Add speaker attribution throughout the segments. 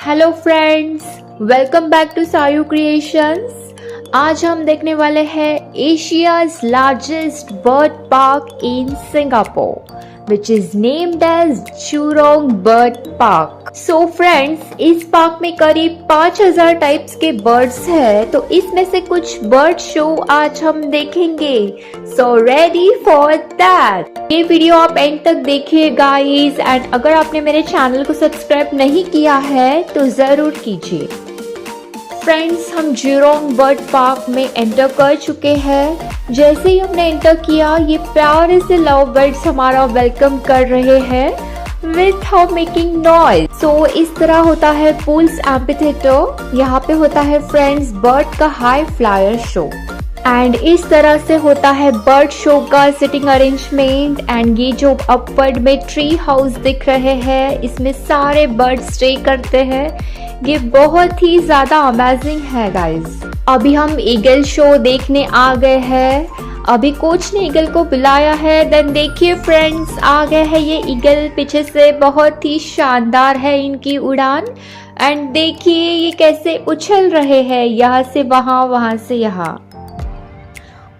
Speaker 1: Hello friends, welcome back to Sayu creations. आज हम देखने वाले हैं Asia's largest bird park in Singapore which is named as Jurong Bird Park. So friends, इस park में करीब 5000 टाइप्स के बर्ड्स हैं, तो इसमें से कुछ बर्ड शो आज हम देखेंगे। So ready for that? ये वीडियो आप एंड तक देखिए गाइस, एंड अगर आपने मेरे चैनल को सब्सक्राइब नहीं किया है तो जरूर कीजिए। फ्रेंड्स, हम जुरोंग बर्ड पार्क में एंटर कर चुके हैं। जैसे ही हमने एंटर किया, ये प्यारे से लव बर्ड्स हमारा वेलकम कर रहे हैं विथ हाउ मेकिंग नॉइज। सो इस तरह होता है पूल्स एम्फीथिएटर। यहाँ पे होता है फ्रेंड्स बर्ड का हाई फ्लायर शो, एंड इस तरह से होता है बर्ड शो का सिटिंग अरेंजमेंट। एंड ये जो अपवर्ड में ट्री हाउस दिख रहे हैं, इसमें सारे बर्ड स्टे करते हैं। ये बहुत ही ज्यादा अमेजिंग है गाइस। अभी हम ईगल शो देखने आ गए हैं। अभी कोच ने ईगल को बुलाया है। देन देखिए फ्रेंड्स, आ गए हैं ये ईगल। पीछे से बहुत ही शानदार है इनकी उड़ान। एंड देखिए ये कैसे उछल रहे हैं, यहाँ से वहां, वहां से यहाँ।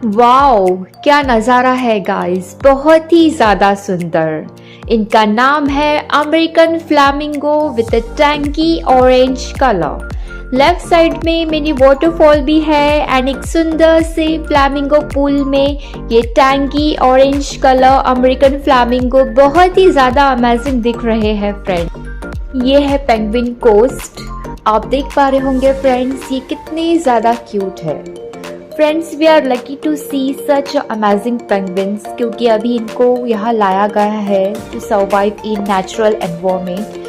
Speaker 1: वाओ, क्या नज़ारा है गाइस, बहुत ही ज़्यादा सुंदर। इनका नाम है अमेरिकन फ्लैमिंगो विद अ टैंकी ऑरेंज कलर। लेफ्ट साइड में मिनी वाटरफॉल भी है, एंड एक सुंदर से फ्लैमिंगो पूल में ये टैंकी ऑरेंज कलर अमेरिकन फ्लैमिंगो बहुत ही ज़्यादा अमेजिंग दिख रहे हैं फ्रेंड। ये है पेंगुइन कोस्ट। आप देख पा रहे होंगे फ्रेंड्स, ये कितने ज़्यादा क्यूट है। Friends, we are lucky to see such amazing penguins, क्योंकि अभी इनको यहाँ लाया गया है to survive in natural environment.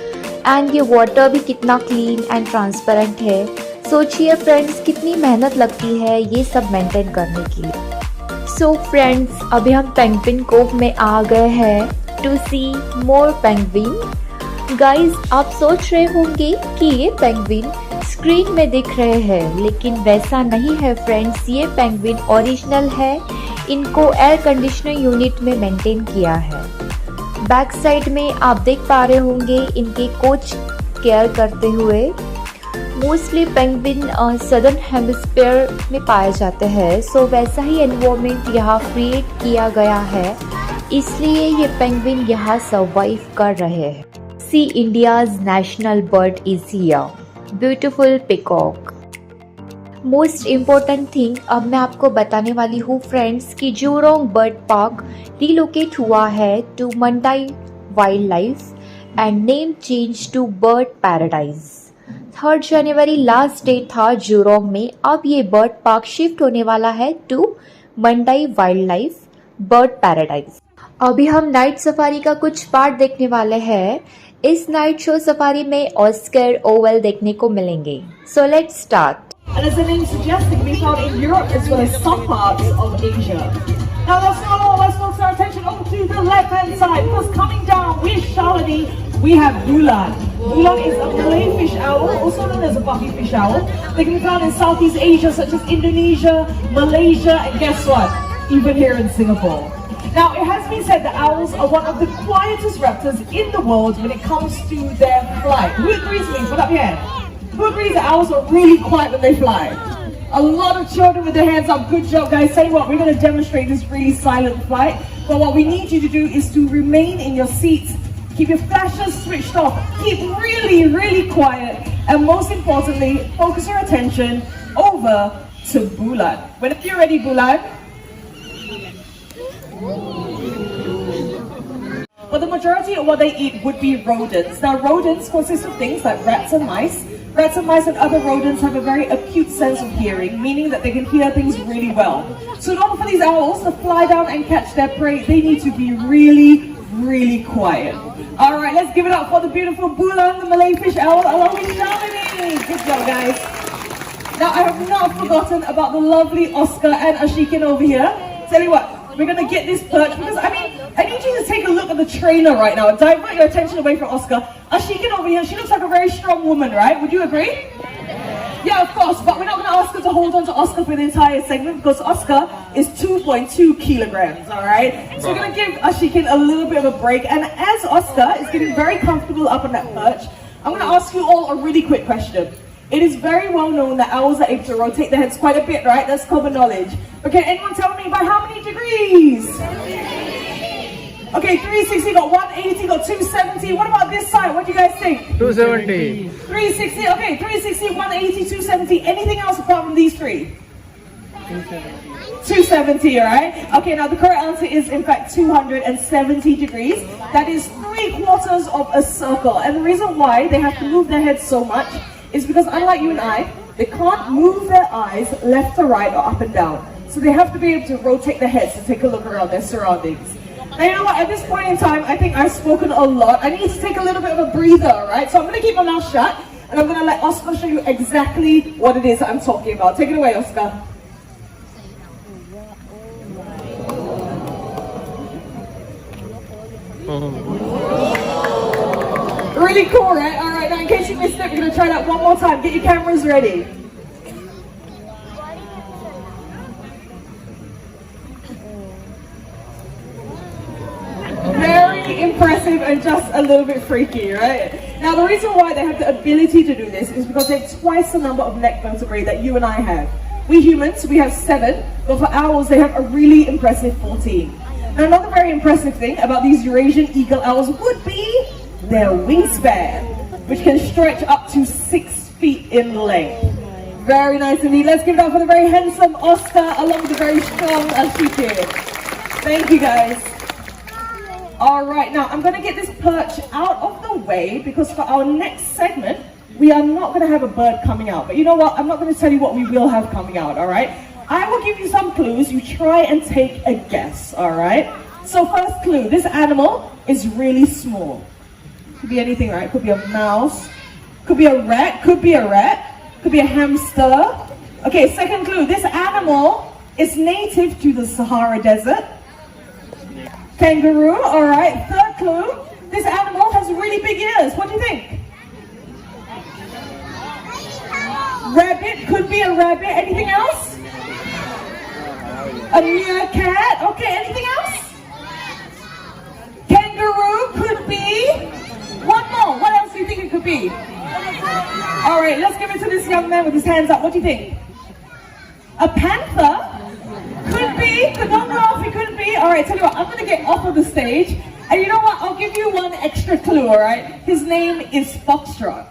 Speaker 1: And ये वाटर भी कितना क्लीन एंड ट्रांसपेरेंट है। सोचिए फ्रेंड्स, कितनी मेहनत लगती है ये सब मेंटेन करने के लिए। सो फ्रेंड्स, अभी हम पेंगुइन कोव में आ गए हैं to see more penguin. Guys, आप सोच रहे होंगे कि ये पेंगुइन स्क्रीन में दिख रहे हैं, लेकिन वैसा नहीं है फ्रेंड्स। ये पेंगुइन ओरिजिनल है, इनको एयर कंडीशनर यूनिट में मेंटेन किया है। बैक साइड में आप देख पा रहे होंगे इनके कोच केयर करते हुए। मोस्टली पेंगुइन सदर्न हेमिस्फीयर में पाए जाते हैं, सो वैसा ही एनवायरनमेंट यहाँ क्रिएट किया गया है, इसलिए ये पेंगुइन यहाँ सर्वाइव कर रहे हैं। See India's national bird is here, beautiful peacock. Most important thing अब मैं आपको बताने वाली हूँ फ्रेंड्स कि जुरोंग बर्ड पार्क रिलोकेट हुआ है to Mandai wildlife and name change to bird paradise. 3 जनवरी लास्ट डे था जुरोंग में। अब ये बर्ड पार्क शिफ्ट होने वाला है to Mandai wildlife bird paradise. अभी हम नाइट सफारी का कुछ पार्ट देखने वाले हैं। इस नाइट शो सफारी में ऑस्कर ओवल देखने को मिलेंगे। So let's start.
Speaker 2: And as the name suggests, it can be found in Europe as well as some parts of Asia. Now let's focus our attention over to the left-hand side, because coming down with Shalini, we have Bulan. Bulan is a Malay fish owl, also known as a buffy fish owl. They can be found in Southeast Asia, such as Indonesia, Malaysia, and guess what? Even here in Singapore. Now, it has been said that owls are one of the quietest raptors in the world when it comes to their flight. Who agrees with me? Put up your hand. Who agrees that owls are really quiet when they fly? A lot of children with their hands up. Good job, guys. Say what? We're going to demonstrate this really silent flight. But what we need you to do is to remain in your seats. Keep your flashes switched off. Keep really, really quiet. And most importantly, focus your attention over to Bulan. Whenever you're ready, Bulan. But the majority of what they eat would be rodents. Now, rodents consist of things like rats and mice. Rats and mice and other rodents have a very acute sense of hearing, meaning that they can hear things really well. So in order for these owls to fly down and catch their prey, they need to be really, really quiet. All right, let's give it up for the beautiful Bulan, the Malay fish owl, along with Shalini. Good job, guys. Now, I have not forgotten about the lovely Oscar and Ashikin over here. Tell you what, we're going to get this perch, because I need you to take a look at the trainer right now. Divert your attention away from Oscar. Ashikin over here, she looks like a very strong woman, right? Would you agree? Yeah, of course, but we're not going to ask her to hold on to Oscar for the entire segment, because Oscar is 2.2 kilograms, all right? So we're going to give Ashikin a little bit of a break. And as Oscar is getting very comfortable up on that perch, I'm going to ask you all a really quick question. It is very well known that owls are able to rotate their heads quite a bit, right? That's common knowledge. But can anyone tell me by how many degrees? Okay, 360 got 180, got 270. What about this side? What do you guys think?
Speaker 3: 270.
Speaker 2: 360, okay, 360, 180, 270. Anything else apart from these three? 270, all right? Okay, now the correct answer is in fact 270 degrees. That is 3/4 of a circle. And the reason why they have to move their heads so much is because unlike you and I, they can't move their eyes left to right or up and down. So they have to be able to rotate their heads to take a look around their surroundings. Now you know what, at this point in time, I think I've spoken a lot. I need to take a little bit of a breather, right? So I'm going to keep my mouth shut and I'm going to let Oscar show you exactly what it is that I'm talking about. Take it away, Oscar. Really cool, right? All right, now in case you missed it, we're going to try that one more time. Get your cameras ready. Very impressive and just a little bit freaky, right? Now the reason why they have the ability to do this is because they have twice the number of neck vertebrae that you and I have. We humans, we have 7, but for owls they have a really impressive 14. Now another very impressive thing about these Eurasian eagle owls would be their wingspan, which can stretch up to 6 feet in length. Very nice indeed. Let's give it up for the very handsome Oscar along with the very strong Ashiki. Thank you guys. All right, now I'm going to get this perch out of the way because for our next segment, we are not going to have a bird coming out. But you know what? I'm not going to tell you what we will have coming out, all right? I will give you some clues. You try and take a guess, all right? So first clue, this animal is really small. Could be anything, right? Could be a mouse, could be a rat, could be a hamster. Okay, second clue, this animal is native to the Sahara Desert. Kangaroo, all right. Third clue, this animal has really big ears. What do you think? Rabbit, could be a rabbit. Anything else? A meerkat. Okay, anything else? Kangaroo could be. One more. What else do you think it could be? All right, let's give it to this young man with his hands up. What do you think? A panther? Could be. Don't laugh, it could be. All right, tell you what, I'm going to get off of the stage. And you know what? I'll give you one extra clue, all right? His name is Foxtrot.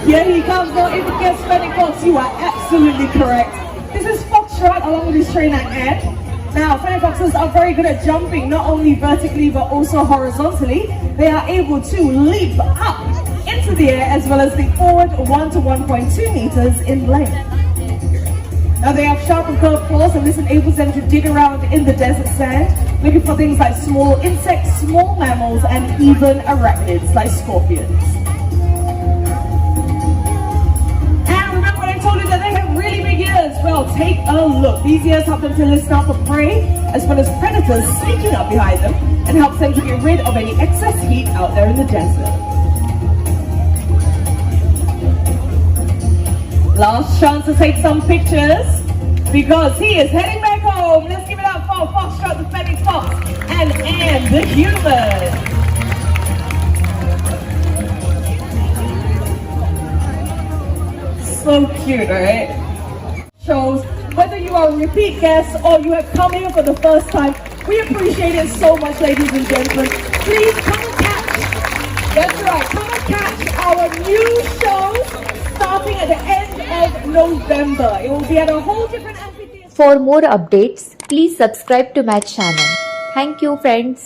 Speaker 2: Here he comes. Now, if you guess Spanish Fox, you are absolutely correct. This is Foxtrot along with his trainer, Ed. Now, flying foxes are very good at jumping, not only vertically but also horizontally. They are able to leap up into the air as well as leap forward 1 to 1.2 meters in length. Now, they have sharp and curved claws, and this enables them to dig around in the desert sand, looking for things like small insects, small mammals, and even arachnids like scorpions. That they have really big ears. Well, take a look. These ears help them to listen out for prey as well as predators sneaking up behind them and helps them to get rid of any excess heat out there in the desert. Last chance to take some pictures because he is heading back home. Let's give it up for Foxtrot the Fennec Fox and Anne the human. So cute, right? Shows whether you are a repeat guest or you have come here for the first time. We appreciate it so much, ladies and gentlemen. Please come and catch. That's right, come and catch our new shows starting at the end of November. It will be at a whole different amphitheater.
Speaker 1: For more updates, please subscribe to my channel. Thank you, friends.